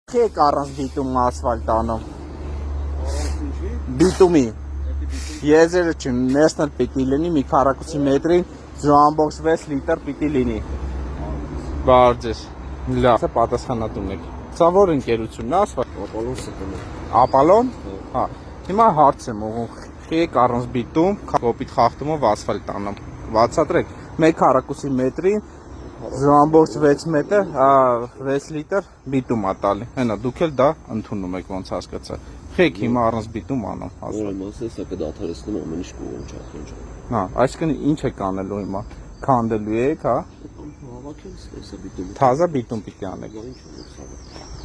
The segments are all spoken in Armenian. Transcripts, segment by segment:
Եք առանց բիտում ասֆալտ անում։ Բիտումի։ Եզերը չի, ներսն էլ պիտի լինի մի քառակուսի մետրին 0.6 լիտր պիտի լինի։ Բարձր։ Լավ, սա պատասխանատուն եք։ Սա որ ընկերությունն է ասֆալտ։ Ապալոն սպն է։ Ապալոն։ Հա։ Հիմա հարց եմ ուղղում։ Եք առանց բիտում, կոպիտ խախտումով ասֆալտ անում։ Բացատրեք։ 1 քառակուսի մետրին 0.6 մետր, 6 լիտր բիտում է տալի։ Հենա դուք էլ դա ընդունում եք ոնց հասկացա։ Խեք հիմա առանց բիտում անում։ Ուրեմն ասես սա կդադարեցնում ամեն ինչ կողմ չափեն։ Հա, այսինքն ինչ եք անելու հիմա։ Քանդելու եք, հա։ Հավաքել սա բիտում։ Թազա բիտում պիտի անեք։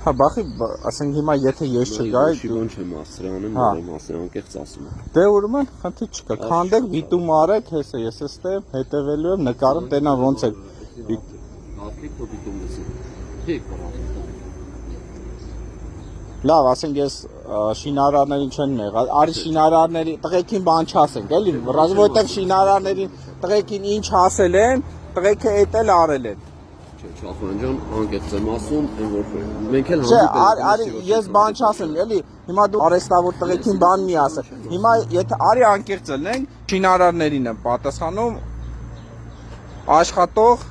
Հա, բախի, ասենք հիմա եթե ես չգայի, Շիվոն չեմ ասրանում, որը մասը անկեղծ ասում եմ։ դե ուրեմն խնդիր չկա։ Քանդեք, բիտում արեք, հեսա ես էստեմ, հետևելու եմ, նկարում տենա ոնց է։ Հավաքեք քո բիտում դեսի։ Թեք բառացի։ Լավ, ասենք ես շինարարներին չեն մեղալ, արի շինարարների տղեկին բան չասենք, էլի, որովհետև շինարարներին տղեկին ինչ ասել են, տղեկը էդ էլ արել են։ Չէ, Չախոյան ջան, անկեղծ եմ ասում, այն որ մենք էլ Չէ, արի ես բան չասեմ, էլի, հիմա դու արեստավոր տղեկին բան մի ասել։ Հիմա եթե արի անկեղծ ելնենք, շինարարներին եմ պատասխանում աշխատող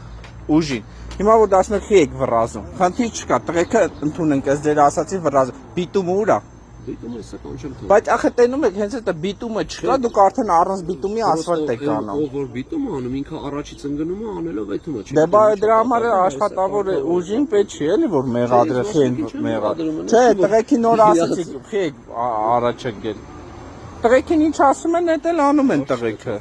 ուժին։ Հիմա որ դասնեք եք վռազում, խնդիր չկա, տղեկը ընդունենք, ըստ ձեր ասացի վռազում, բիտումը ուր է։ Բիտումը է, սական չեմ թող։ Բայց ախը տենում եք, հենց այդ բիտումը չկա, դուք արդեն առանց բիտումի ասֆալտ եք անում։ Ով որ բիտում է անում, ինքը առաջից ընկնում է, անելով այդում է։ Դե բա դրա համար աշխատավոր ուժին պետք չի էլի որ մեղադրել խեն մեղադրում։ Չէ, տղեկին նոր ասացիք, խեք առաջ եկել։ Տղեկին ինչ ասում են, դա էլ անում են տղեկը։